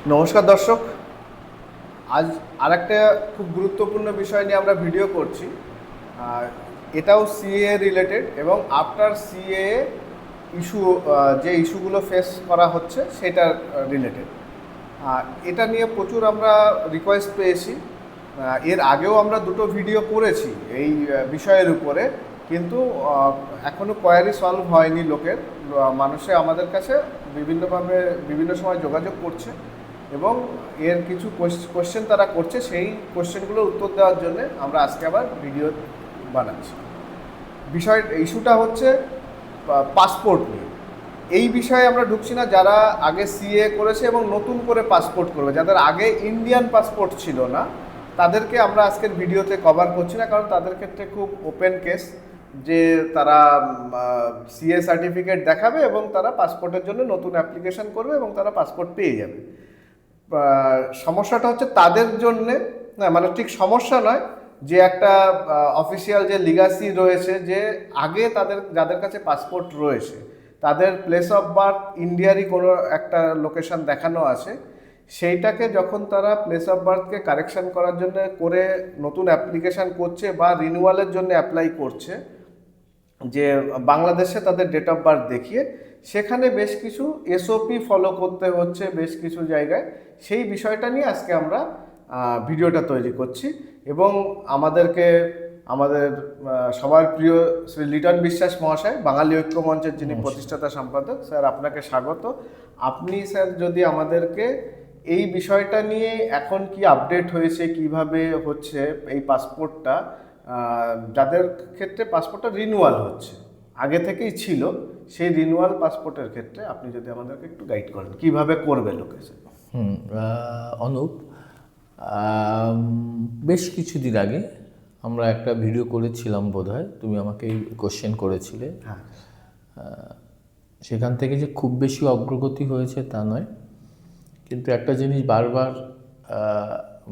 নমস্কার দর্শক, আজ আরেকটা খুব গুরুত্বপূর্ণ বিষয় নিয়ে আমরা ভিডিও করছি। আর এটাও সিএ রিলেটেড এবং আফটার সিএ ইস্যু, যে ইস্যুগুলো ফেস করা হচ্ছে সেটার রিলেটেড। এটা নিয়ে প্রচুর আমরা রিকোয়েস্ট পেয়েছি। এর আগেও আমরা দুটো ভিডিও করেছি এই বিষয়ের উপরে, কিন্তু এখনও কোয়ারি সলভ হয়নি লোকের। মানুষে আমাদের কাছে বিভিন্নভাবে বিভিন্ন সময় যোগাযোগ করছে এবং এর কিছু কোশ্চেন তারা করছে। সেই কোশ্চেনগুলোর উত্তর দেওয়ার জন্য আমরা আজকে আবার ভিডিও বানাচ্ছি। ইস্যুটা হচ্ছে পাসপোর্ট নিয়ে। এই বিষয়ে আমরা ঢুকছি না। যারা আগে সিএ করেছে এবং নতুন করে পাসপোর্ট করবে, যাদের আগে ইন্ডিয়ান পাসপোর্ট ছিল না, তাদেরকে আমরা আজকের ভিডিওতে কভার করছি না, কারণ তাদের ক্ষেত্রে খুব ওপেন কেস যে তারা সিএ সার্টিফিকেট দেখাবে এবং তারা পাসপোর্টের জন্য নতুন অ্যাপ্লিকেশন করবে এবং তারা পাসপোর্ট পেয়ে যাবে। সমস্যাটা হচ্ছে তাদের জন্যে, না মানে ঠিক সমস্যা নয়, যে একটা অফিসিয়াল যে লিগাসি রয়েছে, যে আগে যাদের কাছে পাসপোর্ট রয়েছে তাদের প্লেস অফ বার্থ ইন্ডিয়ারই কোনো একটা লোকেশন দেখানো আছে। সেইটাকে যখন তারা প্লেস অফ বার্থকে কারেকশন করার জন্য করে নতুন অ্যাপ্লিকেশান করছে বা রিনিউয়ালের জন্য অ্যাপ্লাই করছে, যে বাংলাদেশে তাদের ডেট অফ বার্থ দেখিয়ে, সেখানে বেশ কিছু এসওপি ফলো করতে হচ্ছে বেশ কিছু জায়গায়। সেই বিষয়টা নিয়ে আজকে আমরা ভিডিওটা তৈরি করছি এবং আমাদের সবার প্রিয় শ্রী লিটন বিশ্বাস মহাশয়, বাঙালি ঐক্য মঞ্চের যিনি প্রতিষ্ঠাতা সম্পাদক, স্যার আপনাকে স্বাগত। আপনি স্যার যদি আমাদেরকে এই বিষয়টা নিয়ে এখন কি আপডেট হয়েছে, কিভাবে হচ্ছে এই পাসপোর্টটা, যাদের ক্ষেত্রে পাসপোর্টটা রিনিউয়াল হচ্ছে, আগে থেকেই ছিল, সেই রিনিউয়াল পাসপোর্টের ক্ষেত্রে আপনি যদি আমাদেরকে একটু গাইড করেন কিভাবে করবে লোকে। অনুপ, বেশ কিছুদিন আগে আমরা একটা ভিডিও করেছিলাম বোধহয়, তুমি আমাকে কোশ্চেন করেছিলে। হ্যাঁ, সেখান থেকে যে খুব বেশি অগ্রগতি হয়েছে তা নয়, কিন্তু একটা জিনিস বারবার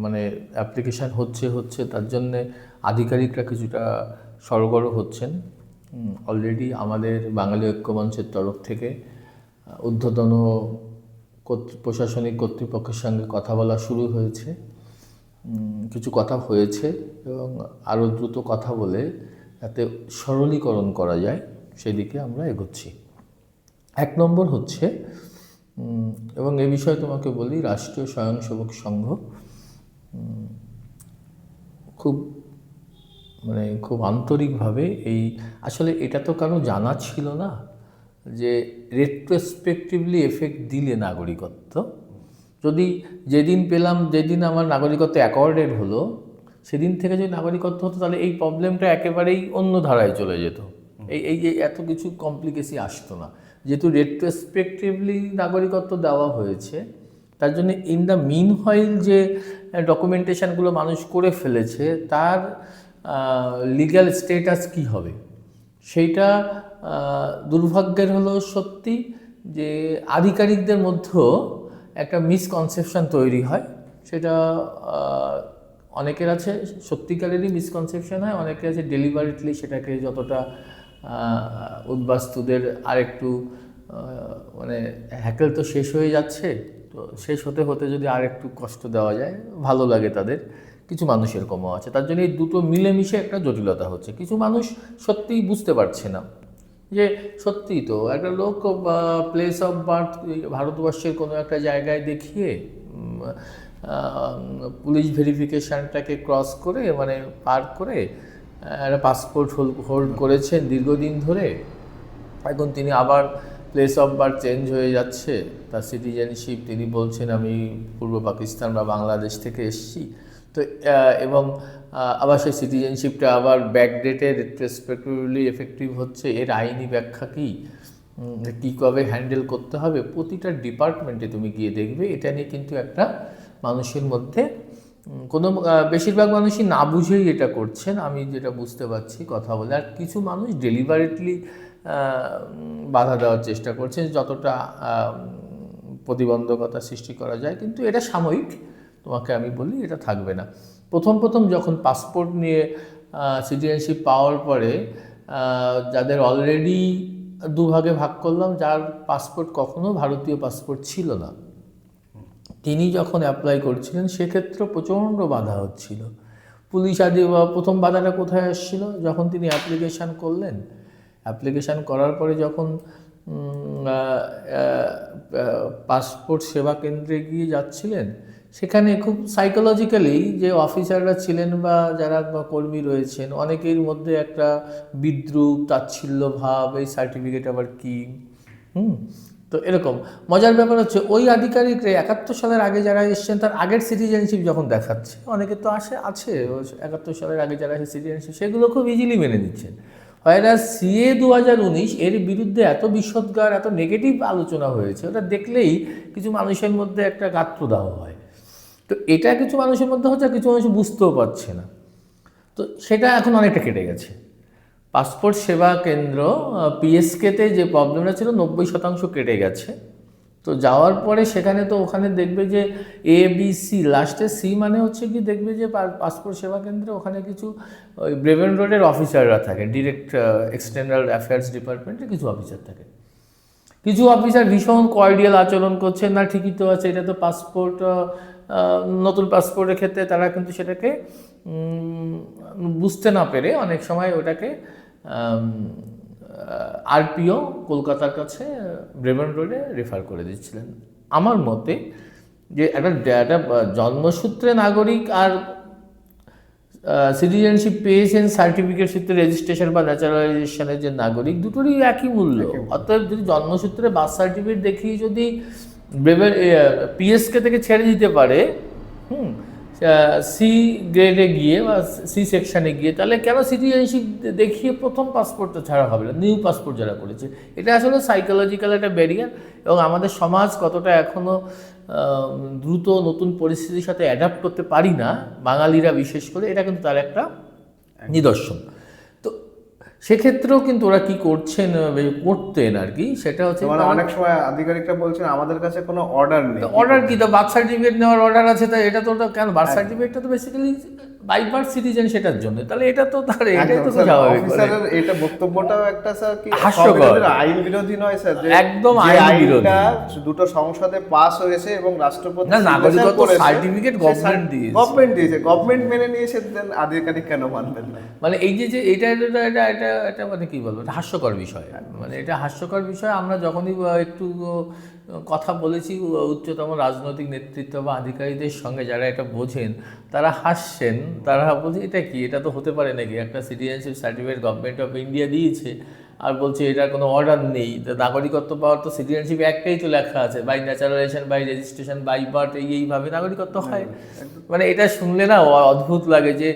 মানে অ্যাপ্লিকেশান হচ্ছে তার জন্যে আধিকারিকরা কিছুটা সরগরম হচ্ছেন। অলরেডি আমাদের বাঙালি ঐক্যমঞ্চের তরফ থেকে ঊর্ধ্বতন প্রশাসনিক কর্তৃপক্ষের সঙ্গে কথা বলা শুরু হয়েছে, কিছু কথা হয়েছে এবং আরও দ্রুত কথা বলে যাতে সরলীকরণ করা যায় সেদিকে আমরা এগোচ্ছি। এক নম্বর হচ্ছে, এবং এ বিষয়ে তোমাকে বলি, রাষ্ট্রীয় স্বয়ংসেবক সংঘ খুব আন্তরিকভাবে আসলে এটা তো কারো জানা ছিল না যে রেট্রোস্পেক্টিভলি এফেক্ট দিলে নাগরিকত্ব, যেদিন আমার নাগরিকত্ব অ্যাকর্ডেড হলো, সেদিন থেকে যদি নাগরিকত্ব হতো তাহলে এই প্রবলেমটা একেবারেই অন্য ধারায় চলে যেত। এই যে এত কিছু কমপ্লিকেসি আসতো না। যেহেতু রেট্রোস্পেক্টিভলি নাগরিকত্ব দেওয়া হয়েছে, তার জন্য ইন দ্য মিন হোয়াইল যে ডকুমেন্টেশনগুলো মানুষ করে ফেলেছে তার লিগ্যাল স্ট্যাটাস কী হবে, সেইটা দুর্ভাগ্যের হলো সত্যি যে আধিকারিকদের মধ্যেও একটা মিসকনসেপশন তৈরি হয়। সেটা অনেকের আছে সত্যিকারেরই মিসকনসেপশন হয়, অনেকের আছে ডেলিভারিটলি সেটাকে যতটা উদ্বাস্তুদের আরেকটু মানে হ্যাকেল তো শেষ হয়ে যাচ্ছে, তো শেষ হতে হতে যদি আরেকটু কষ্ট দেওয়া যায় ভালো লাগে তাদের। কিছু মানুষ এরকমও আছে, তার জন্য এই দুটো মিলেমিশে একটা জটিলতা হচ্ছে। কিছু মানুষ সত্যিই বুঝতে পারছে না যে সত্যিই তো একটা লোক প্লেস অফ বার্থ ভারতবর্ষের কোনো একটা জায়গায় দেখিয়ে পুলিশ ভেরিফিকেশানটাকে ক্রস করে মানে পার করে একটা পাসপোর্ট হোল্ড করেছেন দীর্ঘদিন ধরে। এখন তিনি আবার প্লেস অফ বার্থ চেঞ্জ হয়ে যাচ্ছে, তার সিটিজেনশিপ তিনি বলছেন আমি পূর্ব পাকিস্তান বা বাংলাদেশ থেকে এসেছি, তো এবং আবার সেই সিটিজেনশিপটা আবার ব্যাকডেটে রেট্রোস্পেক্টিভলি এফেক্টিভ হচ্ছে। এর আইনি ব্যাখ্যা কী কবে হ্যান্ডেল করতে হবে, প্রতিটা ডিপার্টমেন্টে তুমি গিয়ে দেখবে এটা নিয়ে কিন্তু একটা মানুষের মধ্যে বেশিরভাগ মানুষই না বুঝেই এটা করছেন, আমি যেটা বুঝতে পারছি কথা বলে। আর কিছু মানুষ ডেলিভারিটলি বাধা দেওয়ার চেষ্টা করছেন যতটা প্রতিবন্ধকতা সৃষ্টি করা যায়, কিন্তু এটা সাময়িক। তোমাকে আমি বলি এটা থাকবে না। প্রথম যখন পাসপোর্ট নিয়ে সিটিজেনশিপ পাওয়ার পরে যাদের অলরেডি দুভাগে ভাগ করলাম, যার পাসপোর্ট কখনো ভারতীয় পাসপোর্ট ছিল না, তিনি যখন অ্যাপ্লাই করছিলেন সেক্ষেত্রে প্রচণ্ড বাধা হচ্ছিল। পুলিশ আদি প্রথম বাধাটা কোথায় আসছিল, যখন তিনি অ্যাপ্লিকেশান করলেন, অ্যাপ্লিকেশান করার পরে যখন পাসপোর্ট সেবা কেন্দ্রে গিয়ে যাচ্ছিলেন, সেখানে খুব সাইকোলজিক্যালি যে অফিসাররা ছিলেন বা যারা কর্মী রয়েছেন, অনেকের মধ্যে একটা বিদ্রুপ, তাচ্ছিল্য ভাব, এই সার্টিফিকেট আবার কি। তো এরকম মজার ব্যাপার হচ্ছে ওই আধিকারিকরা 71 সালের আগে যারা এসছেন তার আগের সিটিজেনশিপ যখন দেখাচ্ছে, অনেকে তো আছে 71 সালের আগে যারা সিটিজেনশিপ, সেগুলো খুব ইজিলি মেনে নিচ্ছেন। হয়রা সিএ 2019 এর বিরুদ্ধে এত বিষোদ্গার, এত নেগেটিভ আলোচনা হয়েছে, ওটা দেখলেই কিছু মানুষের মধ্যে একটা গাত্রদাহ হয়। তো এটা কিছু মানুষের মধ্যে হচ্ছে, কিছু মানুষ বুঝতেও পারছে না। তো সেটা এখন অনেকটা কেটে গেছে। পাসপোর্ট সেবা কেন্দ্র পিএসকেতে যে প্রবলেমটা ছিল 90% কেটে গেছে। তো যাওয়ার পরে সেখানে তো ওখানে দেখবে যে ABC লাস্টে সি মানে হচ্ছে কি, দেখবে যে পাসপোর্ট সেবা কেন্দ্রে ওখানে কিছু ওই ব্রেভেন রোডের অফিসাররা থাকে, ডিরেক্ট এক্সটার্নাল অ্যাফেয়ার্স ডিপার্টমেন্টের কিছু অফিসার থাকে। কিছু অফিসার ভীষণ কর্ডিয়াল আচরণ করছেন, না ঠিকই তো আছে, এটা তো পাসপোর্ট, নতুন পাসপোর্টের ক্ষেত্রে তারা কিন্তু সেটাকে বুঝতে না পেরে অনেক সময় ওটাকে আরপিও কলকাতার কাছে ব্রেভেন রোডে রেফার করে দিচ্ছিলেন। আমার মতে যে একটা জন্মসূত্রে নাগরিক আর সিটিজেনশিপ পেয়েছেন সার্টিফিকেট সূত্রে রেজিস্ট্রেশন বা ন্যাচারালাইজেশনের যে নাগরিক, দুটোরই একই মূল্য। অতএব যদি জন্মসূত্রে বার্থ সার্টিফিকেট দেখিয়ে যদি পিএসকে থেকে ছেড়ে দিতে পারে সি গ্রেডে গিয়ে বা সি সেকশানে গিয়ে, তাহলে কেন সিটিজেনশিপ দেখিয়ে প্রথম পাসপোর্টটা ছাড়া হবে না, নিউ পাসপোর্ট যারা করেছে? এটা আসলে সাইকোলজিক্যাল একটা ব্যারিয়ার, এবং আমাদের সমাজ কতটা এখনও দ্রুত নতুন পরিস্থিতির সাথে অ্যাডাপ্ট করতে পারি না, বাঙালিরা বিশেষ করে, এটা কিন্তু তার একটা নিদর্শন। তো সেক্ষেত্রেও কিন্তু ওরা কি করছেন, করতেন আর কি, সেটা হচ্ছে মানে অনেক সময় আধিকারিকরা বলছেন আমাদের কাছে কোনো অর্ডার নেই। অর্ডার কি, তো বার্থ সার্টিফিকেট নেওয়ার অর্ডার আছে, তাই এটা তো কেন, বার্থ সার্টিফিকেটটা তো বেসিক্যালি বাই বার্থ সিটিজেন, সেটার জন্য, তাহলে এটা তো তার এটাই তো স্বাভাবিক। অফিসারের এটা বক্তব্যটাও একটা স্যার কি হাস্যকর, আইন বিরোধী নয় স্যার? যে একদম আইন বিরোধী। দুটো সংসদে পাস হয়েছে এবং রাষ্ট্রপতি না, নাগরিকত্ব সার্টিফিকেট গভর্নমেন্ট দিয়েছে, গভর্নমেন্ট মেনে নিয়েছে, দেন আধিকারিক কেন মানবেন না? মানে এই যে এটা এটা এটা এটা এটা মানে কি বলবো, এটা হাস্যকর বিষয়। মানে এটা হাস্যকর বিষয়। আমরা যখনই একটু কথা বলেছি উচ্চতম রাজনৈতিক নেতৃত্ব বা আধিকারিকদের সঙ্গে, যারা এটা বোঝেন, তারা হাসছেন, তারা বলছে এটা কি, এটা তো হতে পারে নাকি, একটা citizenship certificate government of India দিয়েছে আর বলছে এটার কোনো অর্ডার নেই। নাগরিকত্ব পাওয়ার তো সিটিজেনশিপ একটাই তো লেখা আছে, by naturalisation, by registration, by birth, এইভাবে নাগরিকত্ব হয়। মানে এটা শুনলে না অদ্ভুত লাগে যে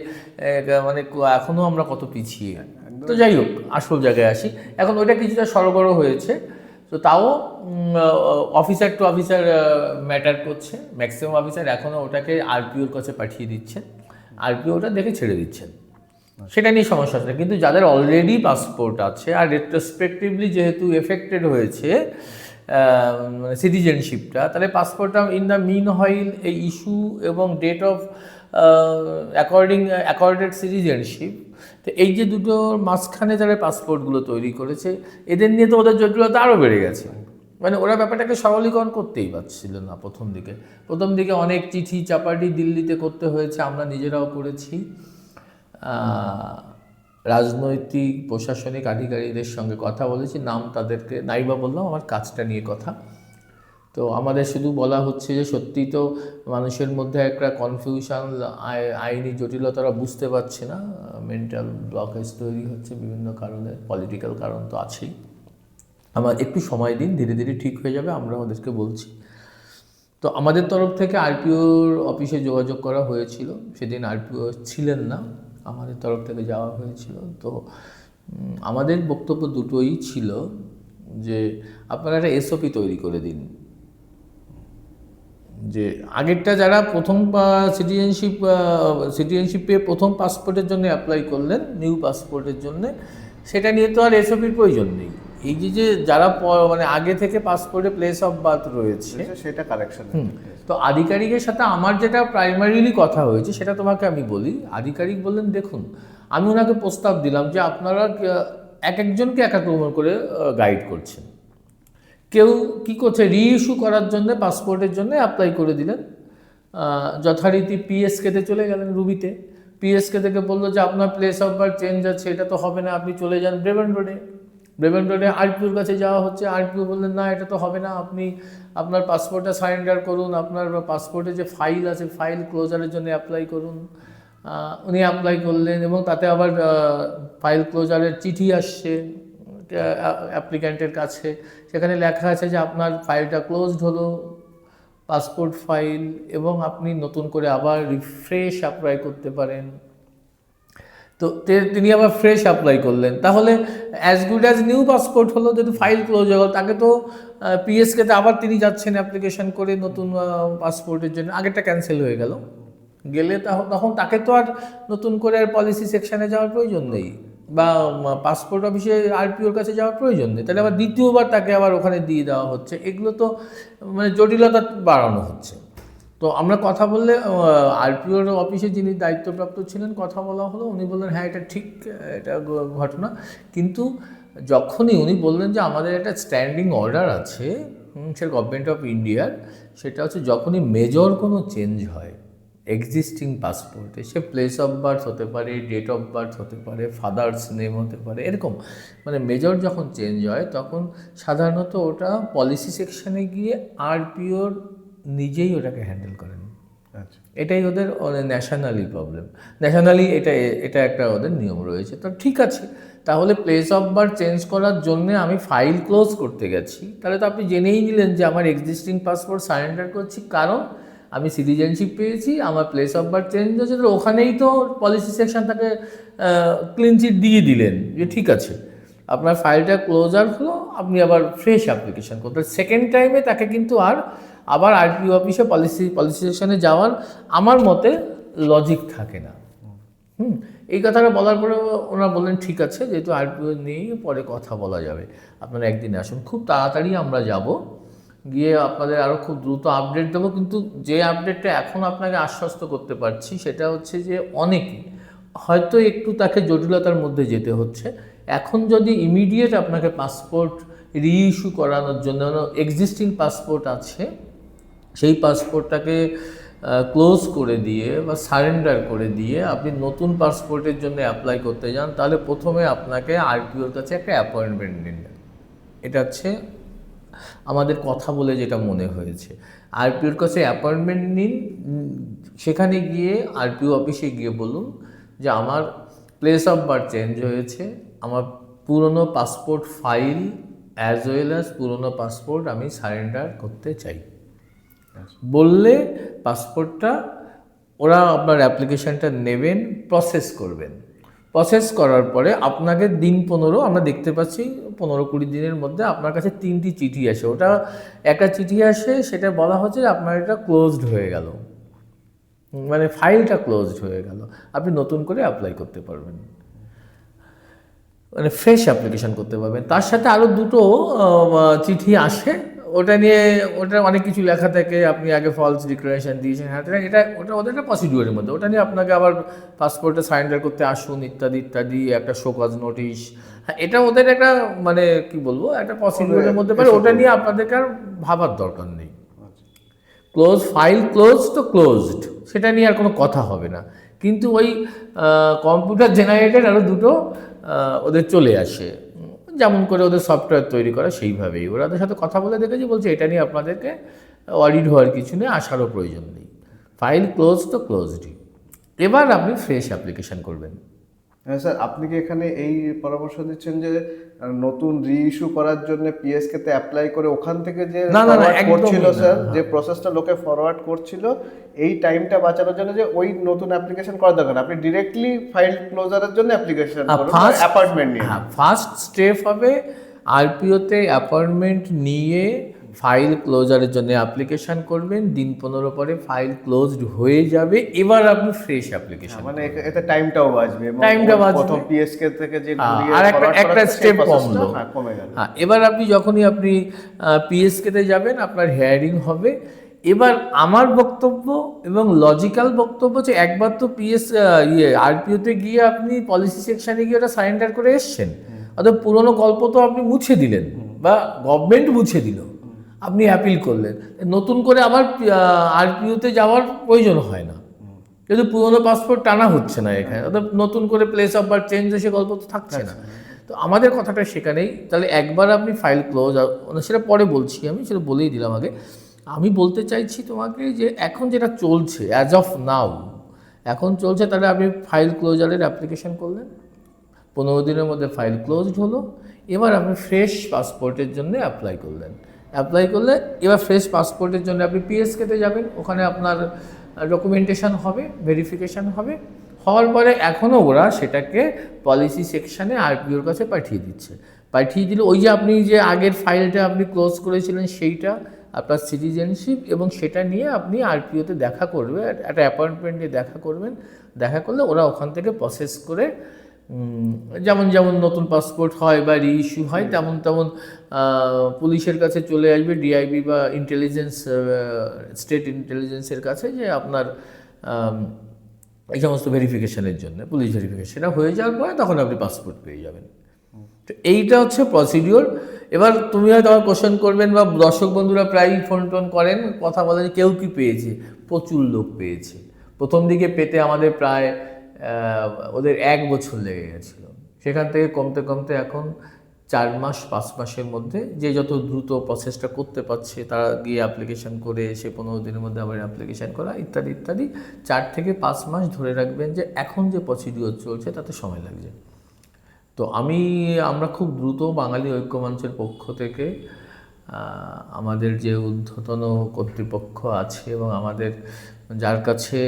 মানে এখনও আমরা কত পিছিয়ে। তো যাই হোক, আসল জায়গায় আসি। এখন ওইটা কিছুটা সরগরম হয়েছে, তো তাও অফিসার টু অফিসার ম্যাটার করছে। ম্যাক্সিমাম অফিসার এখনও ওটাকে আরপিওর কাছে পাঠিয়ে দিচ্ছেন, আরপিও ওটা দেখে ছেড়ে দিচ্ছেন, সেটা নিয়ে সমস্যা আছে। কিন্তু যাদের অলরেডি পাসপোর্ট আছে আর রেট্রোস্পেক্টিভলি যেহেতু এফেক্টেড হয়েছে সিটিজেনশিপটা, তাহলে পাসপোর্টটা ইন দ্য মিন হইল এই ইস্যু এবং ডেট অফ অ্যাকর্ডেড সিটিজেনশিপ, তো এই যে দুটোর মাঝখানে যারা পাসপোর্টগুলো তৈরি করেছে, এদের নিয়ে তো ওদের জটিলতা আরও বেড়ে গেছে। মানে ওরা ব্যাপারটাকে সরলীকরণ করতেই পারছিল না প্রথম দিকে অনেক চিঠি চাপাটি দিল্লিতে করতে হয়েছে, আমরা নিজেরাও করেছি। রাজনৈতিক প্রশাসনিক আধিকারিকদের সঙ্গে কথা বলেছি, নাম তাদেরকে নাইবা বললাম, আমার কাজটা নিয়ে কথা। তো আমাদের শুধু বলা হচ্ছে যে সত্যি তো মানুষের মধ্যে একটা কনফিউশন, আইনি জটিলতারা বুঝতে পারছে না, মেন্টাল ব্লকেজ তৈরি হচ্ছে বিভিন্ন কারণে, পলিটিক্যাল কারণ তো আছেই। আমার একটু সময় দিন, ধীরে ধীরে ঠিক হয়ে যাবে, আমরা ওদেরকে বলছি। তো আমাদের তরফ থেকে আরপিওর অফিসে যোগাযোগ করা হয়েছিল, সেদিন আরপিও ছিলেন না, আমাদের তরফ থেকে যাওয়া হয়েছিল। তো আমাদের বক্তব্য দুটোই ছিল যে আপনারা একটা এসওপি তৈরি করে দিন, যে আগেরটা যারা প্রথম সিটিজেনশিপে প্রথম পাসপোর্টের জন্য অ্যাপ্লাই করলেন, নিউ পাসপোর্টের জন্য, সেটা নিয়ে তো আর এসওপির প্রয়োজন নেই। এই যে যারা মানে আগে থেকে পাসপোর্টে প্লেস অফ বার্থ রয়েছে সেটা কারেকশন। তো আধিকারিকের সাথে আমার যেটা প্রাইমারিলি কথা হয়েছে সেটা তোমাকে আমি বলি। আধিকারিক বললেন, দেখুন, আমি ওনাকে প্রস্তাব দিলাম যে আপনারা এক একজনকে এক এক রকম করে গাইড করছেন, কেউ কি করছে, রিইস্যু করার জন্য পাসপোর্টের জন্য অ্যাপ্লাই করে দিলেন, যথারীতি পিএসকেতে চলে গেলেন রুবিতে, পিএসকে থেকে বললো যে আপনার প্লেস অফ বার্থ চেঞ্জ আছে, এটা তো হবে না, আপনি চলে যান ব্রেভেন রোডে। ব্রেভেন রোডে আরপিওর কাছে যাওয়া হচ্ছে, আরপিও বললেন না এটা তো হবে না, আপনি আপনার পাসপোর্টটা সারেন্ডার করুন, আপনার পাসপোর্টে যে ফাইল আছে ফাইল ক্লোজারের জন্য অ্যাপ্লাই করুন। উনি অ্যাপ্লাই করলেন এবং তাতে আবার ফাইল ক্লোজারের চিঠি আসছে অ্যাপ্লিক্যান্টের কাছে, সেখানে লেখা আছে যে আপনার ফাইলটা ক্লোজড হলো, পাসপোর্ট ফাইল, এবং আপনি নতুন করে আবার রিফ্রেশ অ্যাপ্লাই করতে পারেন। তো তিনি আবার ফ্রেশ অ্যাপ্লাই করলেন, তাহলে as good as new passport হলো, যেহেতু ফাইল ক্লোজ হয়ে গেল। তাকে তো পিএসকেতে আবার তিনি যাচ্ছেন অ্যাপ্লিকেশন করে নতুন পাসপোর্টের জন্য, আগেরটা ক্যান্সেল হয়ে গেল, গেলে তখন তাকে তো আর নতুন করে আর পলিসি সেকশানে যাওয়ার প্রয়োজন নেই, বা পাসপোর্ট অফিসে আরপিওর কাছে যাওয়ার প্রয়োজন নেই, তাহলে আবার দ্বিতীয়বার তাকে আবার ওখানে দিয়ে দেওয়া হচ্ছে। এগুলো তো মানে জটিলতা বাড়ানো হচ্ছে। তো আমরা কথা বললে আরপিওর অফিসে যিনি দায়িত্বপ্রাপ্ত ছিলেন, কথা বলা হলো, উনি বললেন হ্যাঁ এটা ঠিক, এটা ঘটনা, কিন্তু যখনই উনি বললেন যে আমাদের একটা স্ট্যান্ডিং অর্ডার আছে সেটা গভর্নমেন্ট অফ ইন্ডিয়ার, সেটা হচ্ছে যখনই মেজর কোনো চেঞ্জ হয় এক্সিস্টিং পাসপোর্টে, সে প্লেস অফ বার্থ হতে পারে, ডেট অফ বার্থ হতে পারে, ফাদার্স নেম হতে পারে, এরকম মানে মেজর যখন চেঞ্জ হয় তখন সাধারণত ওটা পলিসি সেকশনে গিয়ে আরপিওর নিজেই ওটাকে হ্যান্ডেল করেন। আচ্ছা, এটাই ওদের ন্যাশনালি প্রবলেম, ন্যাশনালি এটা একটা ওদের নিয়ম রয়েছে। তো ঠিক আছে, তাহলে প্লেস অফ বার্থ চেঞ্জ করার জন্য আমি ফাইল ক্লোজ করতে গেছি, তাহলে তো আপনি জেনেই নিলেন যে আমার এক্সিস্টিং পাসপোর্ট সারেন্ডার করছি, কারণ আমি সিটিজেনশিপ পেয়েছি, আমার প্লেস অফ বার্থ চেঞ্জ হয়েছে, তো ওখানেই তো পলিসি সেকশন তাকে ক্লিন চিট দিয়ে দিলেন যে ঠিক আছে আপনার ফাইলটা ক্লোজার হলো, আপনি আবার ফ্রেশ অ্যাপ্লিকেশন করতেন। সেকেন্ড টাইমে তাকে কিন্তু আবার আরটিও অফিসে পলিসি সেকশনে যাওয়ার আমার মতে লজিক থাকে না। এই কথাটা বলার পরে ওনারা বললেন ঠিক আছে, যেহেতু আরটিও নেই পরে কথা বলা যাবে, আপনারা একদিন আসুন, খুব তাড়াতাড়ি আমরা যাব, গিয়ে আপনাদের আরও খুব দ্রুত আপডেট দেবো। কিন্তু যে আপডেটটা এখন আপনাকে আশ্বস্ত করতে পারছি সেটা হচ্ছে যে অনেকে হয়তো একটু তাকে জটিলতার মধ্যে যেতে হচ্ছে। এখন যদি ইমিডিয়েট আপনাকে পাসপোর্ট রিইস্যু করানোর জন্য, এক্সিস্টিং পাসপোর্ট আছে সেই পাসপোর্টটাকে ক্লোজ করে দিয়ে বা সারেন্ডার করে দিয়ে আপনি নতুন পাসপোর্টের জন্য অ্যাপ্লাই করতে যান, তাহলে প্রথমে আপনাকে আরটিওর কাছে একটা অ্যাপয়েন্টমেন্ট নিন। এটা হচ্ছে আমাদের কথা বলে যেটা মনে হয়েছে। আরপিওর কাছে অ্যাপয়েন্টমেন্ট নিন, সেখানে গিয়ে আরপিও অফিসে গিয়ে বলুন যে আমার প্লেস অফ বার্থ চেঞ্জ হয়েছে, আমার পুরনো passport file as well as পুরনো পাসপোর্ট আমি সারেন্ডার করতে চাই। বললে পাসপোর্টটা ওরা আপনার অ্যাপ্লিকেশানটা নেবেন, প্রসেস করবেন। প্রসেস করার পরে আপনাকে দিন 15, আমরা দেখতে পাচ্ছি 15-20 দিনের মধ্যে আপনার কাছে 3টি চিঠি আসে। ওটা একটা চিঠি আসে, সেটা বলা হচ্ছে যে আপনার এটা ক্লোজড হয়ে গেল, মানে ফাইলটা ক্লোজড হয়ে গেল, আপনি নতুন করে অ্যাপ্লাই করতে পারবেন, মানে ফ্রেশ অ্যাপ্লিকেশান করতে পারবেন। তার সাথে আরও 2টো চিঠি আসে, ওটা নিয়ে ওটা অনেক কিছু লেখা থাকে, আপনি আগে ফলস ডিক্লারেশন দিয়েছেন, হ্যাঁ ওটা ওদের একটা প্রসিডিউরের মধ্যে, ওটা নিয়ে আপনাকে আবার পাসপোর্টে সারেন্ডার করতে আসুন ইত্যাদি ইত্যাদি, একটা শোকজ নোটিশ, হ্যাঁ এটা ওদের একটা মানে কি বলবো একটা প্রসিডিউরের মধ্যে পারে, ওটা নিয়ে আপনাদেরকে আর ভাবার দরকার নেই। ক্লোজ ফাইল ক্লোজ তো ক্লোজড, সেটা নিয়ে আর কোনো কথা হবে না। কিন্তু ওই কম্পিউটার জেনারেটেড আরও 2টো ওদের চলে আসে, যেমন করে ওদের সফটওয়্যার তৈরি করা সেইভাবেই ওরা ওদের সাথে কথা বলে দেখেছি, বলছে এটা নিয়ে আপনাদেরকে অডিট হওয়ার কিছু নেই, আসারও প্রয়োজন নেই, ফাইল ক্লোজ তো ক্লোজডই, এবার আপনি ফ্রেশ অ্যাপ্লিকেশান করবেন। হ্যাঁ স্যার, আপনি কি এখানে এই পরামর্শ দিচ্ছেন যে নতুন রিইস্যু করার জন্য পিএসকে তে অ্যাপ্লাই করে ওখান থেকে যে করছিল স্যার, যে প্রসেসটা লোকে ফরওয়ার্ড করছিল, এই টাইমটা বাঁচানোর জন্য যে ওই নতুন অ্যাপ্লিকেশন করা দরকার, আপনি ডিরেক্টলি ফাইল ক্লোজারের জন্য অ্যাপ্লিকেশন করুন, অ্যাপয়েন্টমেন্ট নিয়ে। ফার্স্ট স্টেপ হবে আরপিওতে অ্যাপয়েন্টমেন্ট নিয়ে ফাইল ক্লোজারের জন্য অ্যাপ্লিকেশন করবেন, দিন 15 পরে ফাইল ক্লোজড হয়ে যাবে, এবার আপনি ফ্রেশ অ্যাপ্লিকেশন, মানে এতে টাইমটাও বাঁচবে, প্রথম পিএসকে থেকে যে আর একটা স্টেপ কমলো, কমে গেল। হ্যাঁ, এবার আপনি যখনই আপনি পিএসকেতে যাবেন আপনার হেয়ারিং হবে। এবার আমার বক্তব্য এবং লজিক্যাল বক্তব্য হচ্ছে একবার তো আরপিওতে গিয়ে আপনি পলিসি সেকশনে গিয়ে ওটা সারেন্ডার করে এসছেন, অর্থাৎ পুরোনো গল্প তো আপনি মুছে দিলেন, বা গভর্নমেন্ট মুছে দিল, আপনি অ্যাপিল করলেন, নতুন করে আবার আরপিওতে যাওয়ার প্রয়োজন হয় না, কিন্তু পুরোনো পাসপোর্ট টানা হচ্ছে না এখানে, অর্থাৎ নতুন করে প্লেস অফ বার্থ চেঞ্জ হয়ে সে গল্প তো থাকছে না। তো আমাদের কথাটা সেখানেই, তাহলে একবার আপনি ফাইল ক্লোজ, সেটা পরে বলছি, আমি সেটা বলেই দিলাম আগে। আমি বলতে চাইছি তোমাকে যে এখন যেটা চলছে অ্যাজ অফ নাও, এখন চলছে, তাহলে আপনি ফাইল ক্লোজারের অ্যাপ্লিকেশন করলেন, 15 দিনের মধ্যে ফাইল ক্লোজড হলো, এবার আপনি ফ্রেশ পাসপোর্টের জন্য অ্যাপ্লাই করলেন, এবার ফ্রেশ পাসপোর্টের জন্য আপনি পিএসকেতে যাবেন, ওখানে আপনার ডকুমেন্টেশন হবে, ভেরিফিকেশান হবে, হওয়ার পরে এখনও ওরা সেটাকে পলিসি সেকশানে আরপিওর কাছে পাঠিয়ে দিল, ওই যে আপনি যে আগের ফাইলটা আপনি ক্লোজ করেছিলেন সেইটা, আপনার সিটিজেনশিপ, এবং সেটা নিয়ে আপনি আরপিওতে দেখা করবে, একটা অ্যাপয়েন্টমেন্ট নিয়ে দেখা করলে ওরা ওখান থেকে প্রসেস করে, যেমন যেমন নতুন পাসপোর্ট হয় বা রিইস্যু হয় তেমন পুলিশের কাছে চলে আসবে, ডিআইবি বা ইন্টেলিজেন্স, স্টেট ইন্টেলিজেন্সের কাছে, যে আপনার এই সমস্ত ভেরিফিকেশনের জন্য, পুলিশ ভেরিফিকেশন, সেটা হয়ে যাওয়ার পরে তখন আপনি পাসপোর্ট পেয়ে যাবেন। তো এইটা হচ্ছে প্রসিডিওর। এবার তুমি হয়তো আমার কোশ্চেন করবেন, বা দর্শক বন্ধুরা প্রায়ই ফোন টোন করেন, কথা বলেন, কেউ কি পেয়েছে? প্রচুর লোক পেয়েছে। প্রথম দিকে পেতে আমাদের প্রায় ওদের 1 বছর লেগে গেছিলো, সেখান থেকে কমতে কমতে এখন 4 মাস 5 মাসের মধ্যে, যে যত দ্রুত প্রসেসটা করতে পারছে তারা গিয়ে অ্যাপ্লিকেশান করে এসে 15 দিনের মধ্যে আবার অ্যাপ্লিকেশান করা, ইত্যাদি ইত্যাদি, 4 থেকে 5 মাস ধরে রাখবেন যে এখন যে প্রসিডিওর চলছে তাতে সময় লাগছে। তো আমরা খুব দ্রুত বাঙালি ঐক্য মঞ্চের পক্ষ থেকে আমাদের যে ঊর্ধ্বতন কর্তৃপক্ষ আছে এবং আমাদের যার কাছে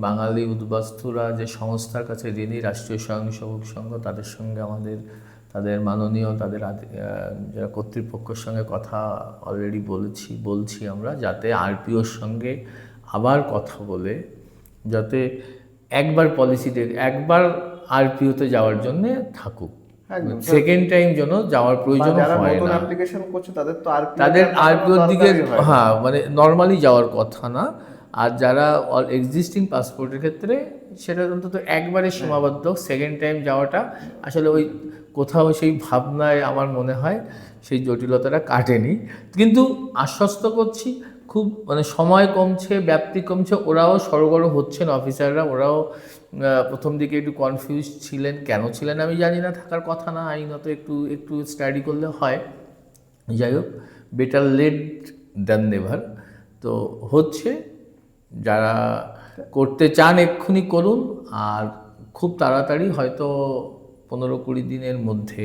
বাঙালি উদ্বাস্তুরা যে সংস্থার কাছে ঋণী, রাষ্ট্রীয় স্বয়ংসেবক সংঘ, তাদের সঙ্গে তাদের মাননীয় যারা কর্তৃপক্ষের সঙ্গে কথা অলরেডি বলছি আমরা, যাতে আরপিওর সঙ্গে আবার কথা বলে, যাতে একবার আরপিওতে যাওয়ার জন্য থাকুক, সেকেন্ড টাইম যেন যাওয়ার প্রয়োজন হয় না। তাদের আরপিওর দিকে মানে নর্মালি যাওয়ার কথা না, আর যারা এক্সিস্টিং পাসপোর্টের ক্ষেত্রে সেটা অন্তত একবারে সীমাবদ্ধ, সেকেন্ড টাইম যাওয়াটা আসলে ওই কোথাও সেই ভাবনায় আমার মনে হয় সেই জটিলতাটা কাটেনি। কিন্তু আশ্বস্ত করছি, খুব মানে সময় কমছে, ব্যাপ্তি কমছে, ওরাও সরগর হচ্ছেন, অফিসাররা, ওরাও প্রথম দিকে একটু কনফিউজ ছিলেন, কেন ছিলেন আমি জানি না, থাকার কথা না, আইনত একটু স্টাডি করলে হয়। যাই হোক, বেটার লেট দ্যান নেভার। তো হচ্ছে, যারা করতে চান এক্ষুনি করুন, আর খুব তাড়াতাড়ি, হয়তো 15-20 দিনের মধ্যে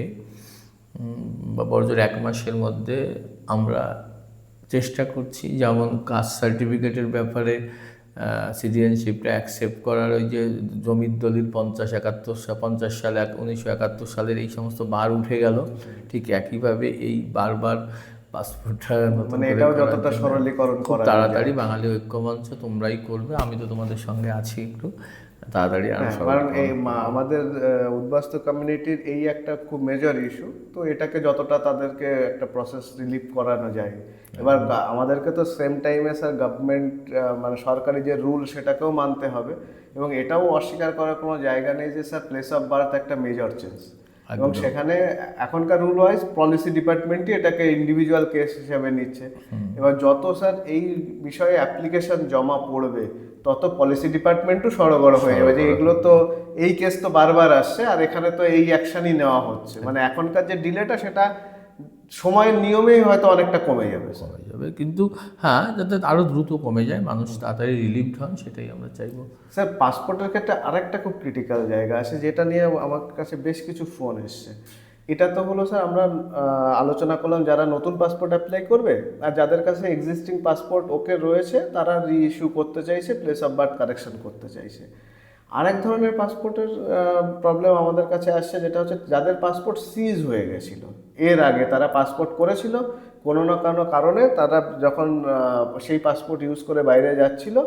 বা বড়জোর 1 মাসের মধ্যে আমরা চেষ্টা করছি, যেমন কাস্ট সার্টিফিকেটের ব্যাপারে সিটিজেনশিপটা অ্যাকসেপ্ট করার, ওই যে জমির দলিল 50 সালে 1971 সালের এই সমস্ত বার উঠে গেল, ঠিক একইভাবে এই বারবার পাসপোর্টটা মানে এটাও যতটা সরলীকরণ করা তাড়াতাড়ি বাঙালি ঐক্যমঞ্চ তোমরাই করবে, আমি তো তোমাদের সঙ্গে আছি, একটু তাড়াতাড়ি। কারণ এই আমাদের উদ্বাস্তু কমিউনিটির এই একটা খুব মেজর ইস্যু, তো এটাকে যতটা তাদেরকে একটা প্রসেস রিলিভ করানো যায়। এবার আমাদেরকে তো সেম টাইমে স্যার গভর্নমেন্ট মানে সরকারি যে রুল সেটাকেও মানতে হবে, এবং এটাও অস্বীকার করার কোনো জায়গা নেই যে স্যার প্লেস অফ বার্থ একটা মেজর চেঞ্জ, এবং সেখানে এখনকার রুল ওয়াইজ পলিসি ডিপার্টমেন্টই এটাকে ইন্ডিভিজুয়াল কেস হিসেবে নিচ্ছে। এবার যত স্যার এই বিষয়ে অ্যাপ্লিকেশন জমা পড়বে, তত পলিসি ডিপার্টমেন্টও সরগর হয়ে যাবে যে এগুলো তো এই কেস তো বারবার আসছে, আর এখানে তো এই অ্যাকশনই নেওয়া হচ্ছে, মানে এখনকার যে ডিলেটা সেটা সময়ের নিয়মেই হয়তো অনেকটা কমে যাবে। কিন্তু হ্যাঁ, যাতে আরও দ্রুত কমে যায়, মানুষ তাড়াতাড়ি রিলিভড হন, সেটাই আমরা চাইবো। স্যার পাসপোর্টের ক্ষেত্রে আরেকটা খুব ক্রিটিক্যাল জায়গা আছে, যেটা নিয়ে আমার কাছে বেশ কিছু ফোন এসছে। এটা তো হলো স্যার, আমরা আলোচনা করলাম যারা নতুন পাসপোর্ট অ্যাপ্লাই করবে, আর যাদের কাছে এক্সিস্টিং পাসপোর্ট ওকে রয়েছে তারা রিইস্যু করতে চাইছে, প্লেস অফ বার্থ কারেকশন করতে চাইছে। আরেক ধরনের পাসপোর্টের প্রবলেম আমাদের কাছে আসছে, যেটা হচ্ছে যাদের পাসপোর্ট সিজ হয়ে গেছিল, এর আগে তারা পাসপোর্ট করেছিল, কোনো না কোনো কারণে তারা যখন সেই পাসপোর্ট ইউজ করে বাইরে যাচ্ছিল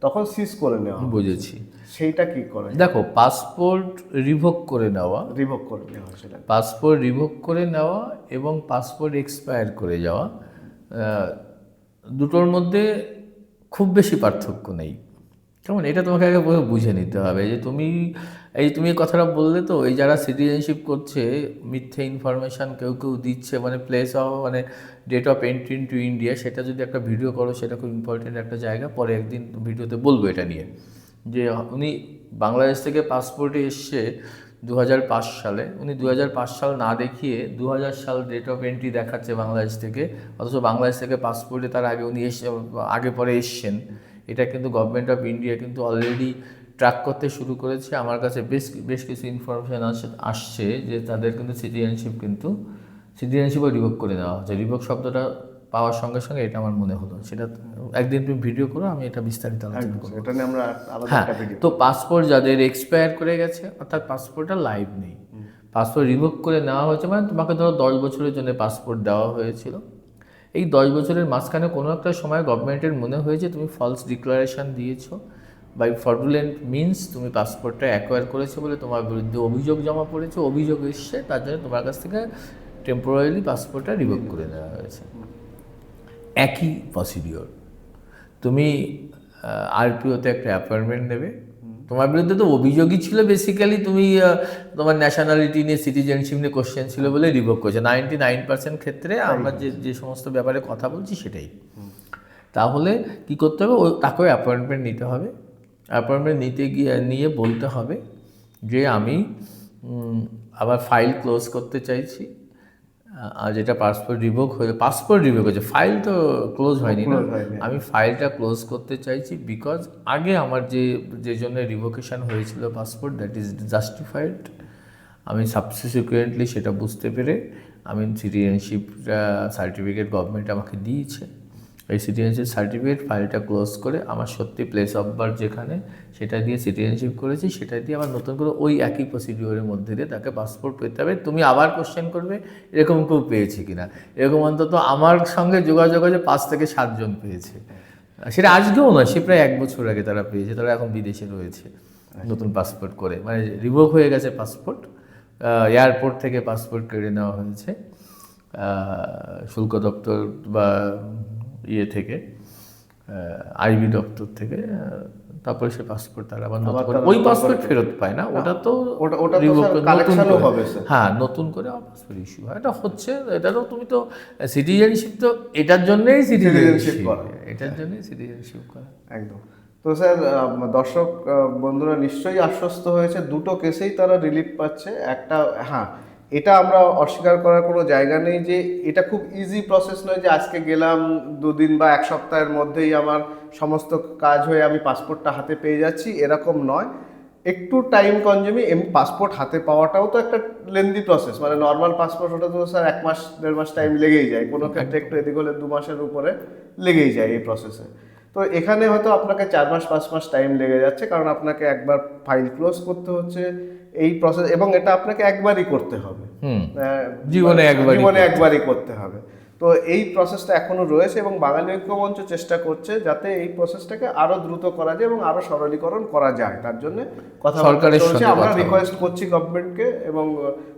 তখন সিজ করে নেওয়া। বুঝেছি। সেইটা কি করে? দেখো, পাসপোর্ট রিভোক করে নেওয়া সেটা পাসপোর্ট রিভোক করে নেওয়া এবং পাসপোর্ট এক্সপায়ার করে যাওয়া, দুটোর মধ্যে খুব বেশি পার্থক্য নেই। কেমন, এটা তোমাকে আগে বুঝে নিতে হবে যে তুমি এই কথাটা বললে তো, এই যারা সিটিজেনশিপ করছে, মিথ্যে ইনফরমেশান কেউ কেউ দিচ্ছে, মানে প্লেস অফ মানে date of entry into India, সেটা যদি একটা ভিডিও করো, সেটা খুব ইম্পর্টেন্ট একটা জায়গা, পরে একদিন ভিডিওতে বলবো এটা নিয়ে, যে উনি বাংলাদেশ থেকে পাসপোর্টে এসছে 2005 সালে, উনি 2005 সাল না দেখিয়ে 2000 সাল ডেট অফ এন্ট্রি দেখাচ্ছে বাংলাদেশ থেকে, অথচ বাংলাদেশ থেকে পাসপোর্টে তার আগে উনি আগে পরে এসছেন। এটা কিন্তু গভর্নমেন্ট অফ ইন্ডিয়া কিন্তু অলরেডি ট্র্যাক করতে শুরু করেছে। আমার কাছে বেশ কিছু ইনফরমেশান আসছে যে তাদের কিন্তু সিটিজেনশিপও রিভোক করে দেওয়া হচ্ছে। রিভোক শব্দটা পাওয়ার সঙ্গে সঙ্গে এটা আমার মনে হলো, সেটা একদিন তুমি ভিডিও করো, আমি এটা বিস্তারিত আলোচনা করবো। এটা নিয়ে আমরা আলাদা হ্যাঁ, একটা ভিডিও। তো পাসপোর্ট যাদের এক্সপায়ার করে গেছে, অর্থাৎ পাসপোর্টটা লাইভ নেই, পাসপোর্ট রিভোক করে নেওয়া হয়েছে, মানে তোমাকে ধরো 10 বছরের জন্য পাসপোর্ট দেওয়া হয়েছিল, এই 10 বছরের মাঝখানে কোনো একটা সময় গভর্নমেন্টের মনে হয়েছে তুমি ফলস ডিক্লারেশন দিয়েছো, বাই ফ্রডুলেন্ট মিনস তুমি পাসপোর্টটা অ্যাকোয়ার করেছো বলে তোমার বিরুদ্ধে অভিযোগ জমা পড়েছে, অভিযোগ এসছে, তার জন্য তোমার কাছ থেকে টেম্পোরারিলি পাসপোর্টটা রিভোক করে দেওয়া হয়েছে। একই প্রসিডিওর, তুমি আরপিওতে একটা অ্যাপয়েন্টমেন্ট নেবে, তোমার বিরুদ্ধে তো অভিযোগই ছিল বেসিক্যালি তুমি তোমার ন্যাশনালিটি নিয়ে, সিটিজেনশিপ নিয়ে কোশ্চেন ছিল বলে রিভোক করেছে। 99% ক্ষেত্রে আমরা যে সমস্ত ব্যাপারে কথা বলছি সেটাই। তাহলে কি করতে হবে, তাকেও অ্যাপয়েন্টমেন্ট নিতে হবে। অ্যাপয়েন্টমেন্ট নিয়ে বলতে হবে যে আমি আবার ফাইল ক্লোজ করতে চাইছি, আর যেটা পাসপোর্ট রিভোক হয়েছে, ফাইল তো ক্লোজ হয়নি না, আমি ফাইলটা ক্লোজ করতে চাইছি বিকজ আগে আমার যে জন্য রিভোকেশন হয়েছিল পাসপোর্ট, দ্যাট ইজ জাস্টিফাইড। আমি সাবসিকুয়েন্টলি সেটা বুঝতে পেরে আমি সিটিজেনশিপ সার্টিফিকেট গভর্নমেন্ট আমাকে দিয়েছে, এই সিটিজেনশিপ সার্টিফিকেট ফাইলটা ক্লোজ করে আমার সত্যি প্লেস অফ বার্থ যেখানে সেটা দিয়ে সিটিজেনশিপ করেছি, সেটা দিয়ে আবার নতুন করে ওই একই প্রসিডিওরের মধ্যে দিয়ে তাকে পাসপোর্ট পেতে হবে। তুমি আবার কোশ্চেন করবে এরকম কেউ পেয়েছে কিনা, এরকম অন্তত আমার সঙ্গে যোগাযোগ আছে 5 থেকে 7 জন পেয়েছে, সেটা আজকেও নয়, সে প্রায় 1 বছর আগে তারা পেয়েছে, তারা এখন বিদেশে রয়েছে নতুন পাসপোর্ট করে, মানে রিভোক হয়ে গেছে পাসপোর্ট, এয়ারপোর্ট থেকে পাসপোর্ট কেড়ে নেওয়া হয়েছে, শুল্ক দপ্তর বা থেকে আইবি দপ্তর থেকে, তারপরে সে পাসপোর্ট তারা আবার নতুন করে ওই পাসপোর্ট ফেরত পায় না, ওটা তো কালেকশনও হবে। হ্যাঁ, নতুন করে আবার পাসপোর্ট ইস্যু হয়, এটা হচ্ছে। এটা তো তুমি তো সিটিজেনশিপ তো এটার জন্যই সিটিজেনশিপ করা, এটার জন্যই সিটিজেনশিপ করা একদম। তো স্যার, দর্শক বন্ধুরা নিশ্চয়ই আশ্বস্ত হয়েছে, দুটো কেসেই তারা রিলিফ পাচ্ছে। একটা, হ্যাঁ, এটা আমরা অস্বীকার করার কোনো জায়গা নেই যে এটা খুব ইজি প্রসেস নয় যে আজকে গেলাম 2 দিন বা 1 সপ্তাহের মধ্যেই আমার সমস্ত কাজ হয়ে আমি পাসপোর্টটা হাতে পেয়ে যাচ্ছি, এরকম নয়। একটু টাইম কনজিউমিং, পাসপোর্ট হাতে পাওয়াটাও তো একটা লেন্দি প্রসেস, মানে নর্মাল পাসপোর্ট ওটা তো স্যার 1 মাস 1.5 মাস টাইম লেগেই যায়, কোনো ক্ষেত্রে একটু এদিক হলে 2 মাসের উপরে লেগেই যায় এই প্রসেসে। তো এখানে হয়তো আপনাকে 4 মাস 5 মাস টাইম লেগে যাচ্ছে, কারণ আপনাকে একবার ফাইল ক্লোজ করতে হচ্ছে, এই প্রসেস, এবং এটা আপনাকে একবারই করতে হবে, জীবনে একবারই করতে হবে। তো এই প্রসেসটা এখনো রয়েছে এবং বাঙালি ঐক্যমঞ্চ চেষ্টা করছে যাতে এই প্রসেসটাকে আরো দ্রুত করা যায় এবং আরো সরলীকরণ করা যায়, তার জন্য কথা সরকারের চলছে। সঙ্গে আমরা রিকোয়েস্ট করছি গভর্নমেন্টকে, এবং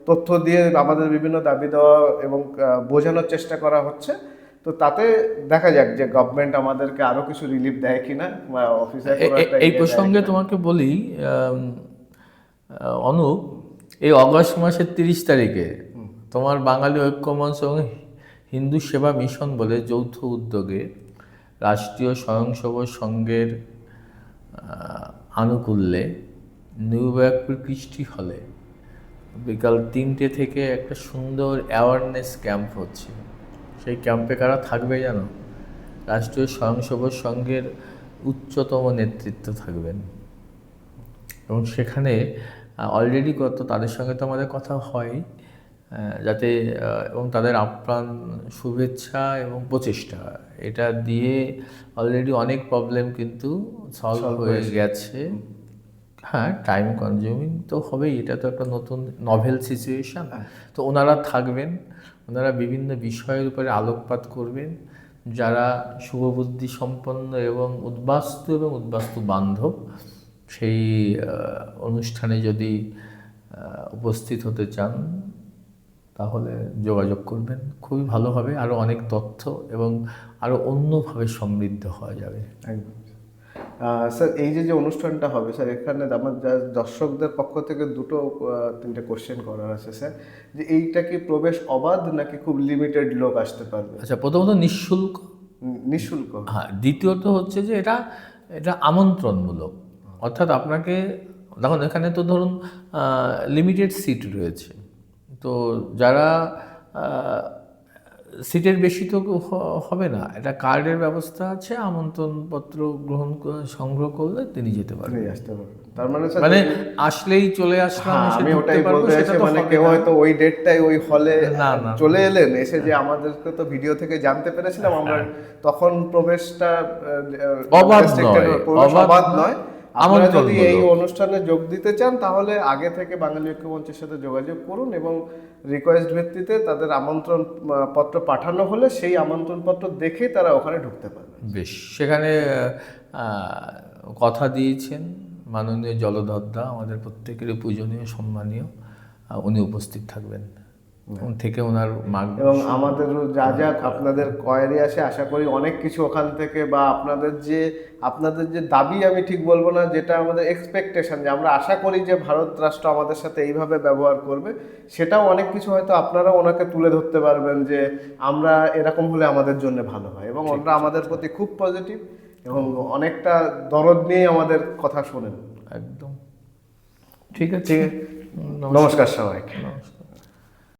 তথ্য দিয়ে আমাদের বিভিন্ন দাবি দেওয়া এবং বোঝানোর চেষ্টা করা হচ্ছে। তো তাতে দেখা যাক যে গভর্নমেন্ট আমাদেরকে আরো কিছু রিলিফ দেয় কিনা, বা অফিসে এই প্রসঙ্গে তোমাকে বলি অনুপ, এই অগস্ট মাসের 30 তারিখে তোমার বাঙালি ঐক্যমঞ্চ এবং হিন্দু সেবা মিশন বলে যৌথ উদ্যোগে রাষ্ট্রীয় স্বয়ংসেবক সংঘের আনুকূল্যে নিউ ব্যারাকপুর কৃষ্টি হলে বিকাল 3টে থেকে একটা সুন্দর অ্যাওয়ারনেস ক্যাম্প হচ্ছে। সেই ক্যাম্পে কারা থাকবে জানো? রাষ্ট্রীয় স্বয়ংসেবক সংঘের উচ্চতম নেতৃত্ব থাকবেন, এবং সেখানে অলরেডি তাদের সঙ্গে তো আমাদের কথা হয়, যাতে এবং তাদের আপ্রাণ শুভেচ্ছা এবং প্রচেষ্টা, এটা দিয়ে অলরেডি অনেক প্রবলেম কিন্তু সলভ হয়ে গেছে। হ্যাঁ, টাইম কনজিউমিং তো হবেই, এটা তো একটা নতুন নভেল সিচুয়েশান। তো ওনারা থাকবেন, ওনারা বিভিন্ন বিষয়ের উপরে আলোকপাত করবেন। যারা শুভবুদ্ধি সম্পন্ন এবং উদ্বাস্তু বান্ধব সেই অনুষ্ঠানে যদি উপস্থিত হতে চান তাহলে যোগাযোগ করবেন, খুবই ভালো হবে। আরও অনেক তথ্য এবং আরও অন্যভাবে সমৃদ্ধ হওয়া যাবে। একদম। স্যার এই যে অনুষ্ঠানটা হবে স্যার, এখানে আমার দর্শকদের পক্ষ থেকে তিনটে কোশ্চেন করার আছে স্যার, যে এইটা কি প্রবেশ অবাধ নাকি খুব লিমিটেড লোক আসতে পারবে? আচ্ছা, প্রথমত নিঃশুল্ক। নিঃশুল্ক? হ্যাঁ, দ্বিতীয়ত হচ্ছে যে এটা এটা আমন্ত্রণমূলক, অর্থাৎ আপনাকে দেখুন এখানে তো ধরুন লিমিটেড সিট রয়েছে, তো যারা সিটের বেশি তো হবে না, এটা কার্ডের ব্যবস্থা আছে, আমন্ত্রণপত্র সংগ্রহ করলে তিনি যেতে পারবেন। নিয়ে আসতে পারবে, তার মানে স্যার মানে আসলেই চলে আসলাম, হ্যাঁ, এসে আমি ঢুকতে ওটাই পারবো, বলতে সেটা চাইছি, তো মানে হবে কেউ না। হয়তো ওই ডেটটাই ওই হলে না, না, চলে এলেন, এসে যে আমাদেরকে তো ভিডিও থেকে জানতে পেরেছিলাম আমরা, তখন প্রবেশটা অবাধ restricted নয়, প্রবেশ অবাধ নয়। আপনারা যদি এই আমন্ত্রণমূলক। অনুষ্ঠানে যোগ দিতে চান তাহলে আগে থেকে বাঙালি ঐক্যমঞ্চের সাথে যোগাযোগ করুন এবং রিকোয়েস্ট ভিত্তিতে তাদের আমন্ত্রণ পত্র পাঠানো হলে সেই আমন্ত্রণ পত্র দেখে তারা ওখানে ঢুকতে পারবে। বেশ, সেখানে কথা দিয়েছেন মাননীয় জলধরদা, আমাদের প্রত্যেকেরই পূজনীয় সম্মানীয়, উনি উপস্থিত থাকবেন থেকে ওনার এবং আমাদেরও যা যা আপনাদের কোয়ারি আসে, আশা করি অনেক কিছু ওখান থেকে, বা আপনাদের যে দাবি আমি ঠিক বলবো না, যেটা আমাদের এক্সপেকটেশন, যে আমরা আশা করি যে ভারত রাষ্ট্র আমাদের সাথে এইভাবে ব্যবহার করবে, সেটাও অনেক কিছু হয়তো আপনারা ওনাকে তুলে ধরতে পারবেন যে আমরা এরকম হলে আমাদের জন্য ভালো হয়, এবং ওনারা আমাদের প্রতি খুব পজিটিভ এবং অনেকটা দরদ নিয়ে আমাদের কথা শোনেন। একদম ঠিক আছে। নমস্কার সবাইকে। নমস্কার।